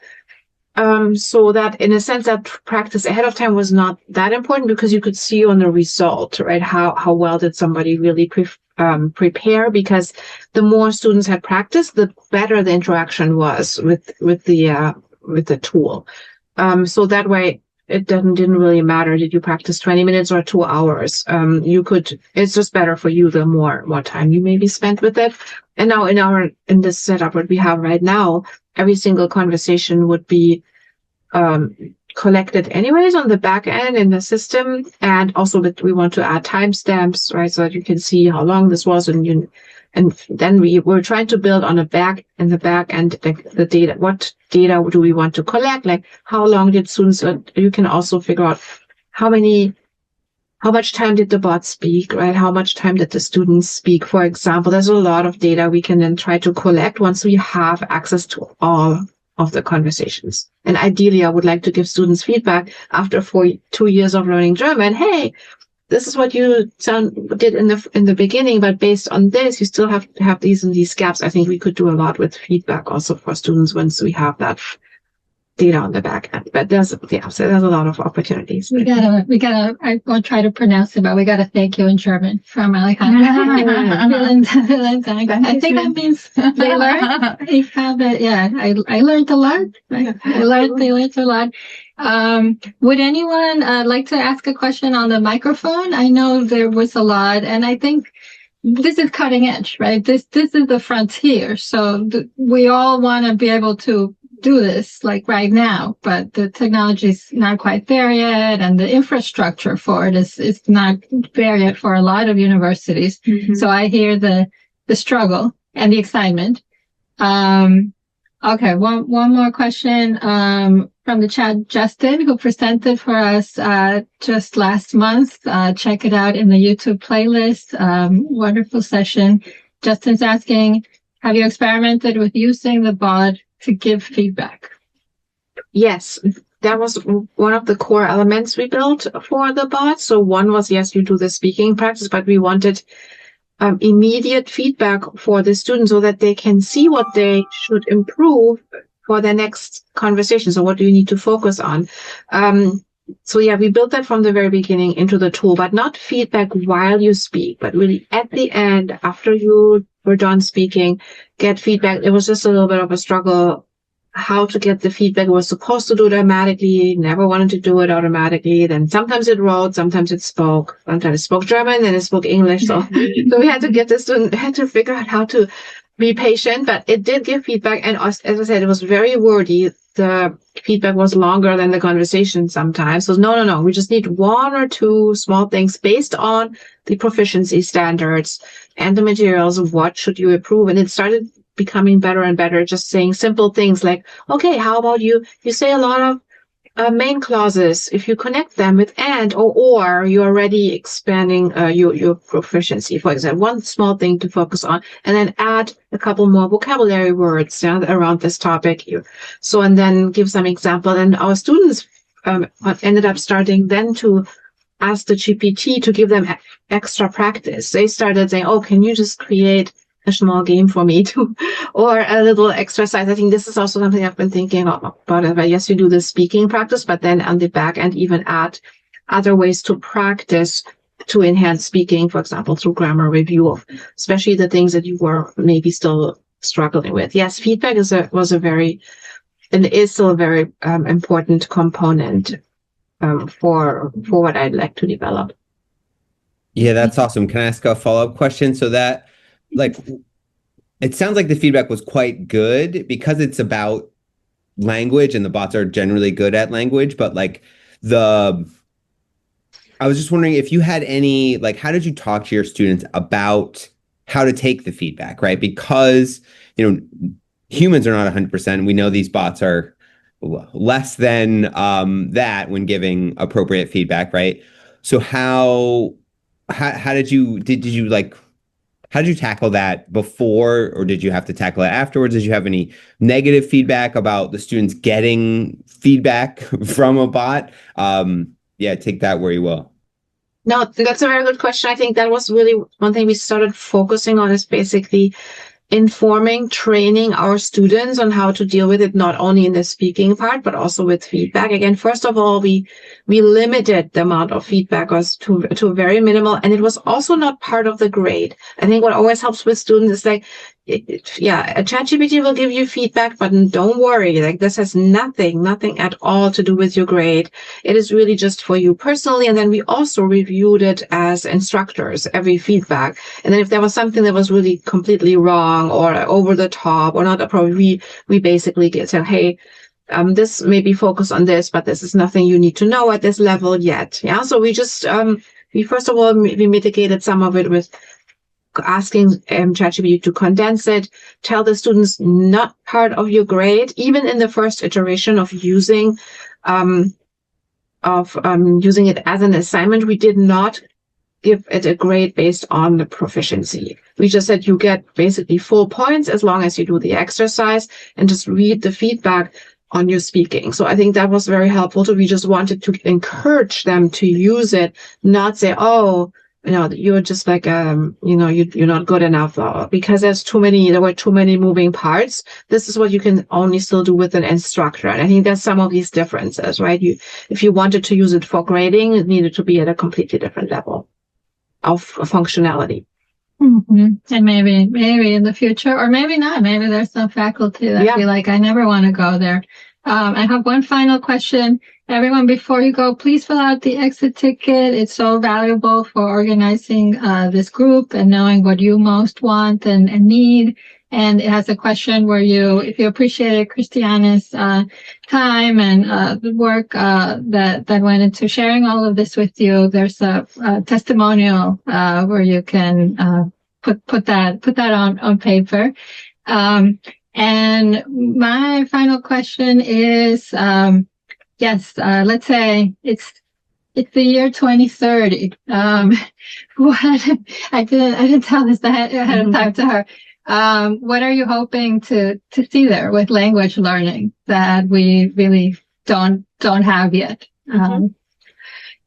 Speaker 2: So that in a sense that practice ahead of time was not that important, because you could see on the result, right, how well did somebody really prepare, because the more students had practiced, the better the interaction was with the tool. So that way it didn't really matter. Did you practice 20 minutes or 2 hours? It's just better for you the more time you maybe spent with it. And now in this setup, what we have right now, every single conversation would be collected anyways on the back end in the system. And also that we want to add timestamps, right? So that you can see how long this was, and then we're trying to build on the back end, like the data. What data do we want to collect? Like how long did students, you can also figure out how much time did the bot speak, right? How much time did the students speak, for example? There's a lot of data we can then try to collect once we have access to all of the conversations. And ideally, I would like to give students feedback after 2 years of learning German. Hey, this is what you did in the beginning, but based on this, you still have to have these and these gaps. I think we could do a lot with feedback also for students once we have that data on the back end. But so there's a lot of opportunities.
Speaker 1: We gotta, I won't try to pronounce it, but we gotta thank you in German from Alejandra. I think that means they learned. They have it. Yeah, I learned a lot. They learned a lot. Would anyone like to ask a question on the microphone? I know there was a lot, and I think this is cutting edge, right? This is the frontier. So we all want to be able to do this like right now, but the technology is not quite there yet, and the infrastructure for it is not there yet for a lot of universities. Mm-hmm. So I hear the struggle and the excitement. Okay, one more question from the chat. Justin, who presented for us just last month. Check it out in the YouTube playlist. Wonderful session. Justin's asking, have you experimented with using the bot to give feedback?
Speaker 2: Yes, that was one of the core elements we built for the bot. So one was, yes, you do the speaking practice, but we wanted immediate feedback for the students so that they can see what they should improve for their next conversation. So what do you need to focus on? So yeah, we built that from the very beginning into the tool, but not feedback while you speak, but really at the end, after you were done speaking, get feedback. It was just a little bit of a struggle how to get the feedback. It was supposed to do it automatically, never wanted to do it automatically. Then sometimes it wrote, sometimes it spoke. Sometimes it spoke German, then it spoke English. So we had to get this student, had to figure out how to be patient, but it did give feedback. And as I said, it was very wordy. The feedback was longer than the conversation sometimes. So no, we just need one or two small things based on the proficiency standards and the materials of what should you improve. And it started becoming better and better, just saying simple things like, okay, how about you say a lot of main clauses. If you connect them with and or, you're already expanding your proficiency. For example, one small thing to focus on, and then add a couple more vocabulary words around this topic. So, and then give some example. And our students ended up starting then to ask the GPT to give them extra practice. They started saying, oh, can you just create a small game for me too, or a little exercise. I think this is also something I've been thinking about. Yes, you do the speaking practice, but then on the back end, even add other ways to practice to enhance speaking, for example, through grammar review of especially the things that you were maybe still struggling with. Yes, feedback is still a very important component for what I'd like to develop.
Speaker 6: Yeah, that's awesome. Can I ask a follow-up question? So that, it sounds like the feedback was quite good because it's about language and the bots are generally good at language, but I was just wondering if you had any, how did you talk to your students about how to take the feedback, right? Because, humans are not 100%. We know these bots are less than that when giving appropriate feedback, right? So how did you how did you tackle that before, or did you have to tackle it afterwards? Did you have any negative feedback about the students getting feedback from a bot? Take that where you will.
Speaker 2: No, that's a very good question. I think that was really one thing we started focusing on, is basically informing, training our students on how to deal with it, not only in the speaking part, but also with feedback. Again, first of all, we limited the amount of feedback to very minimal, and it was also not part of the grade. I think what always helps with students is a ChatGPT will give you feedback, but don't worry, this has nothing at all to do with your grade. It is really just for you personally. And then we also reviewed it as instructors, every feedback. And then if there was something that was really completely wrong or over the top or not appropriate, we basically said, hey, this maybe focus on this, but this is nothing you need to know at this level yet. Yeah. So we just, first of all, we mitigated some of it with asking ChatGPT to condense it, tell the students not part of your grade, even in the first iteration of using using it as an assignment, we did not give it a grade based on the proficiency. We just said you get basically full points as long as you do the exercise and just read the feedback on your speaking. So I think that was very helpful. So we just wanted to encourage them to use it, not say, oh, you're just like, you're not good enough, because there were too many moving parts. This is what you can only still do with an instructor. And I think there's some of these differences, right? If you wanted to use it for grading, it needed to be at a completely different level of functionality.
Speaker 1: Mm-hmm. And maybe in the future, or maybe not. Maybe there's some faculty that be like, I never want to go there. I have one final question. Everyone, before you go, please fill out the exit ticket. It's so valuable for organizing this group and knowing what you most want and need. And it has a question where if you appreciated Christiane's time and the work that went into sharing all of this with you, there's a testimonial where you can put that on paper. And my final question is, let's say it's the year 2030. I didn't tell this ahead of time to her. What are you hoping to see there with language learning that we really don't have yet?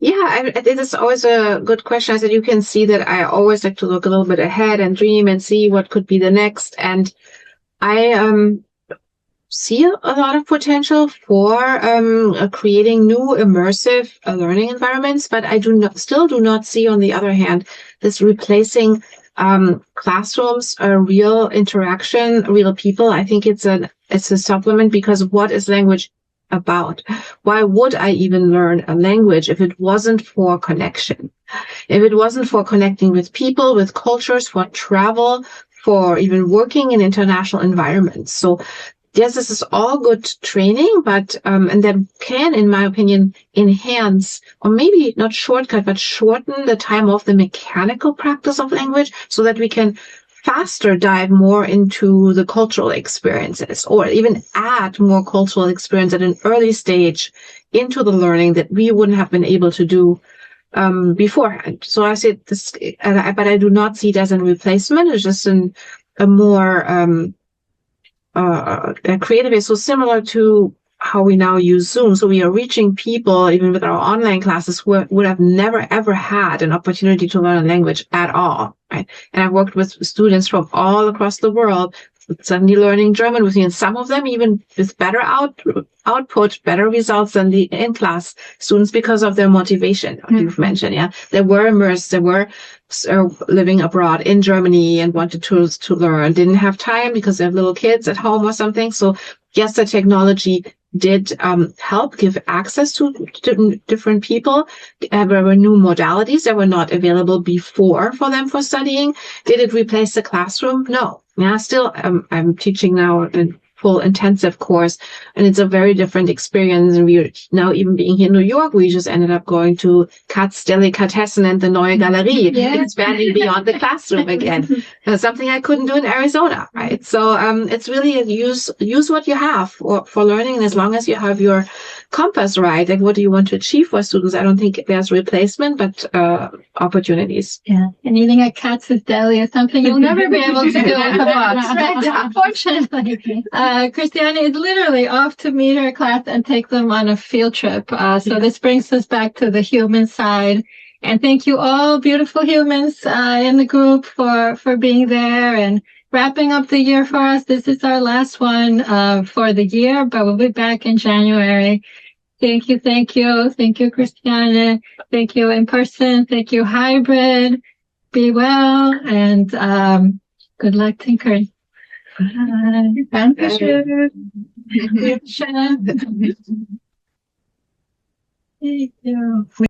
Speaker 2: It is always a good question. I said, you can see that I always like to look a little bit ahead and dream and see what could be the next. And I see a lot of potential for creating new immersive learning environments, but I still do not see, on the other hand, this replacing classrooms, real interaction, real people. I think it's a supplement, because what is language about? Why would I even learn a language if it wasn't for connection? If it wasn't for connecting with people, with cultures, for travel, for even working in international environments. So yes, this is all good training, but and that can, in my opinion, enhance, or maybe not shortcut, but shorten the time of the mechanical practice of language, so that we can faster dive more into the cultural experiences, or even add more cultural experience at an early stage into the learning that we wouldn't have been able to do beforehand. So I say this, but I do not see it as a replacement. It's just a more a creative way. So similar to how we now use Zoom. So we are reaching people, even with our online classes, who would have never, ever had an opportunity to learn a language at all, right? And I've worked with students from all across the world, suddenly learning German with me, and some of them even with better output, better results than the in-class students, because of their motivation, you've mentioned. They were immersed, they were living abroad in Germany and wanted to learn, didn't have time because they have little kids at home or something. So yes, the technology did help give access to different people. There were new modalities that were not available before for them for studying. Did it replace the classroom? No. Yeah, still, I'm teaching now in full intensive course, and it's a very different experience. And we're now, even being here in New York, we just ended up going to Katz Delikatessen and the Neue Galerie, expanding beyond the classroom again. Something I couldn't do in Arizona, right? So it's really use what you have for learning, and as long as you have your compass right, like what do you want to achieve for students, I don't think there's replacement, but opportunities.
Speaker 1: Yeah, and eating at Katz's Deli is something you'll never be able to do with a box, right? Unfortunately. Christiane is literally off to meet her class and take them on a field trip. So this brings us back to the human side. And thank you all, beautiful humans in the group, for being there and wrapping up the year for us. This is our last one for the year, but we'll be back in January. Thank you, Christiane. Thank you in person. Thank you, hybrid. Be well, and good luck tinkering. Bye. Dankeschön. Thank you.